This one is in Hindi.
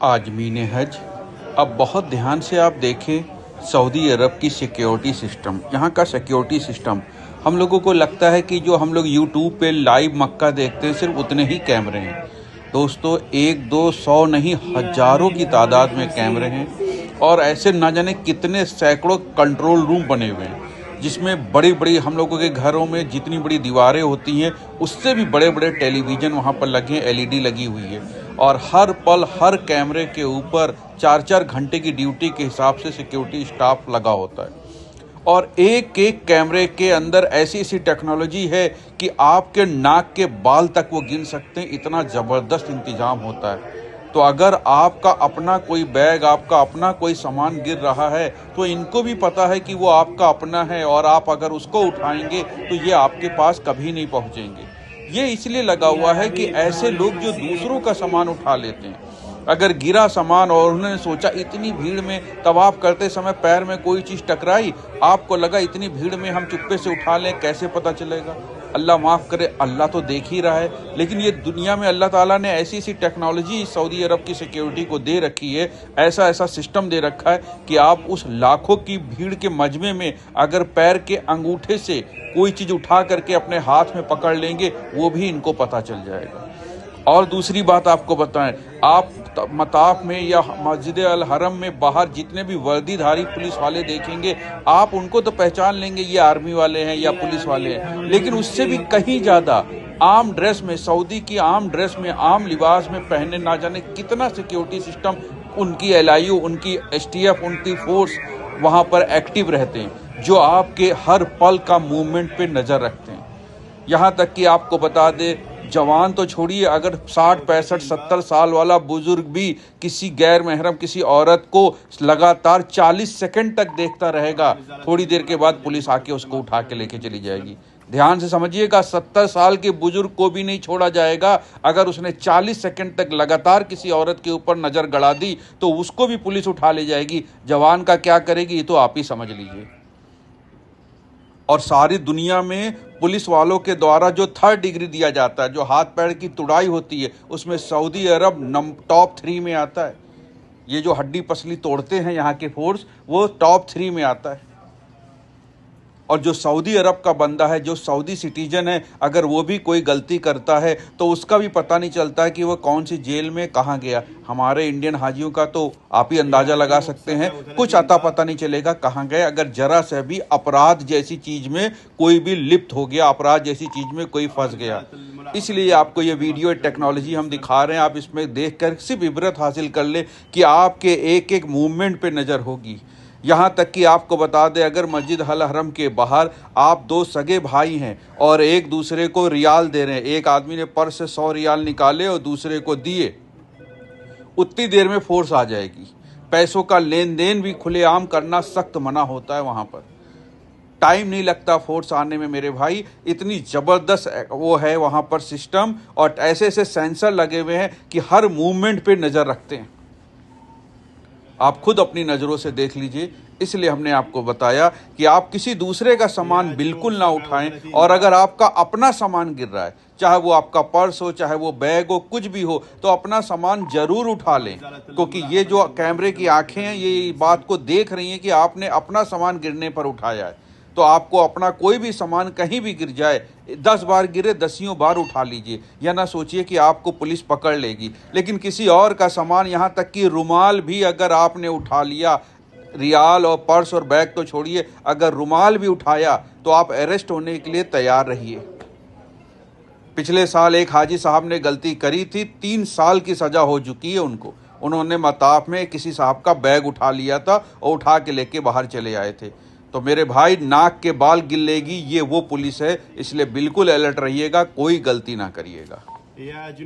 आज़मीन हज। अब बहुत ध्यान से आप देखें सऊदी अरब की सिक्योरिटी सिस्टम, यहाँ का सिक्योरिटी सिस्टम। हम लोगों को लगता है कि जो हम लोग यूट्यूब पे लाइव मक्का देखते हैं सिर्फ उतने ही कैमरे हैं। दोस्तों, 1-2-100 नहीं, हज़ारों की तादाद में कैमरे हैं और ऐसे ना जाने कितने सैकड़ों कंट्रोल रूम बने हुए हैं, जिसमें बड़ी बड़ी हम लोगों के घरों में जितनी बड़ी दीवारें होती हैं उससे भी बड़े बड़े टेलीविज़न वहाँ पर लगे हैं, एलईडी लगी हुई है और हर पल हर कैमरे के ऊपर 4-4 घंटे की ड्यूटी के हिसाब से सिक्योरिटी स्टाफ लगा होता है। और एक एक कैमरे के अंदर ऐसी ऐसी टेक्नोलॉजी है कि आपके नाक के बाल तक वो गिन सकते हैं, इतना ज़बरदस्त इंतज़ाम होता है। तो अगर आपका अपना कोई बैग, आपका अपना कोई सामान गिर रहा है तो इनको भी पता है कि वो आपका अपना है और आप अगर उसको उठाएंगे तो ये आपके पास कभी नहीं पहुंचेंगे। ये इसलिए लगा हुआ है कि ऐसे लोग जो दूसरों का सामान उठा लेते हैं, अगर गिरा सामान और उन्होंने सोचा इतनी भीड़ में तवाफ करते समय पैर में कोई चीज़ टकराई, आपको लगा इतनी भीड़ में हम चुप्पे से उठा लें, कैसे पता चलेगा? अल्लाह माफ़ करे, अल्लाह तो देख ही रहा है। लेकिन ये दुनिया में अल्लाह ताला ने ऐसी ऐसी टेक्नोलॉजी सऊदी अरब की सिक्योरिटी को दे रखी है, ऐसा ऐसा सिस्टम दे रखा है कि आप उस लाखों की भीड़ के मजमे में अगर पैर के अंगूठे से कोई चीज़ उठा करके अपने हाथ में पकड़ लेंगे, वो भी इनको पता चल जाएगा। और दूसरी बात आपको बताएं, आप मताफ में या मस्जिद अल हरम में बाहर जितने भी वर्दीधारी पुलिस वाले देखेंगे, आप उनको तो पहचान लेंगे ये आर्मी वाले हैं या पुलिस वाले हैं, लेकिन उससे भी कहीं ज़्यादा आम ड्रेस में, सऊदी की आम ड्रेस में, आम लिबास में पहने ना जाने कितना सिक्योरिटी सिस्टम उनकी LIU, उनकी STF, उनकी फोर्स वहाँ पर एक्टिव रहते हैं, जो आपके हर पल का मूवमेंट पे नज़र रखते हैं। यहाँ तक कि आपको बता दे, जवान तो छोड़िए, अगर 60, 65, 70 साल वाला बुजुर्ग भी किसी गैर महरम किसी औरत को लगातार 40 सेकंड तक देखता रहेगा, थोड़ी देर के बाद पुलिस आके उसको उठा के लेके चली जाएगी। ध्यान से समझिएगा, 70 साल के बुजुर्ग को भी नहीं छोड़ा जाएगा। अगर उसने 40 सेकंड तक लगातार किसी औरत के ऊपर नज़र गड़ा दी तो उसको भी पुलिस उठा ले जाएगी। जवान का क्या करेगी ये तो आप ही समझ लीजिए। और सारी दुनिया में पुलिस वालों के द्वारा जो 3rd डिग्री दिया जाता है, जो हाथ पैर की तुड़ाई होती है, उसमें सऊदी अरब टॉप 3 में आता है। ये जो हड्डी पसली तोड़ते हैं यहाँ के फोर्स, वो टॉप 3 में आता है। और जो सऊदी अरब का बंदा है, जो सऊदी सिटीजन है, अगर वो भी कोई गलती करता है तो उसका भी पता नहीं चलता है कि वो कौन सी जेल में कहाँ गया। हमारे इंडियन हाजियों का तो आप ही अंदाज़ा लगा सकते हैं, कुछ अता पता नहीं चलेगा कहाँ गए। अगर जरा से भी अपराध जैसी चीज़ में कोई भी लिप्त हो गया, अपराध जैसी चीज़ में कोई फंस गया। इसलिए आपको ये वीडियो टेक्नोलॉजी हम दिखा रहे हैं, आप इसमें देख कर सिर्फ इबरत हासिल कर ले कि आपके एक एक मूवमेंट पर नज़र होगी। यहाँ तक कि आपको बता दें, अगर मस्जिद अल हरम के बाहर आप 2 सगे भाई हैं और एक दूसरे को रियाल दे रहे हैं, एक आदमी ने पर्स से 100 रियाल निकाले और दूसरे को दिए, उतनी देर में फोर्स आ जाएगी। पैसों का लेन देन भी खुलेआम करना सख्त मना होता है वहाँ पर। टाइम नहीं लगता फोर्स आने में मेरे भाई, इतनी ज़बरदस्त वो है वहाँ पर सिस्टम, और ऐसे ऐसे सेंसर लगे हुए हैं कि हर मूवमेंट पे नज़र रखते हैं। आप खुद अपनी नज़रों से देख लीजिए। इसलिए हमने आपको बताया कि आप किसी दूसरे का सामान बिल्कुल ना उठाएं, और अगर आपका अपना सामान गिर रहा है, चाहे वो आपका पर्स हो, चाहे वो बैग हो, कुछ भी हो, तो अपना सामान जरूर उठा लें, क्योंकि ये जो कैमरे की आंखें हैं ये बात को देख रही हैं कि आपने अपना सामान गिरने पर उठाया है। तो आपको अपना कोई भी सामान कहीं भी गिर जाए, 10 बार गिरे 10 बार उठा लीजिए, या ना सोचिए कि आपको पुलिस पकड़ लेगी। लेकिन किसी और का सामान, यहाँ तक कि रुमाल भी अगर आपने उठा लिया, रियाल और पर्स और बैग तो छोड़िए, अगर रुमाल भी उठाया तो आप अरेस्ट होने के लिए तैयार रहिए। पिछले साल एक हाजी साहब ने गलती करी थी, 3 साल की सज़ा हो चुकी है उनको। उन्होंने मताफ में किसी साहब का बैग उठा लिया था और उठा के लेके बाहर चले आए थे। तो मेरे भाई, नाक के बाल गिलेगी, ये वो पुलिस है, इसलिए बिल्कुल अलर्ट रहिएगा, कोई गलती ना करिएगा।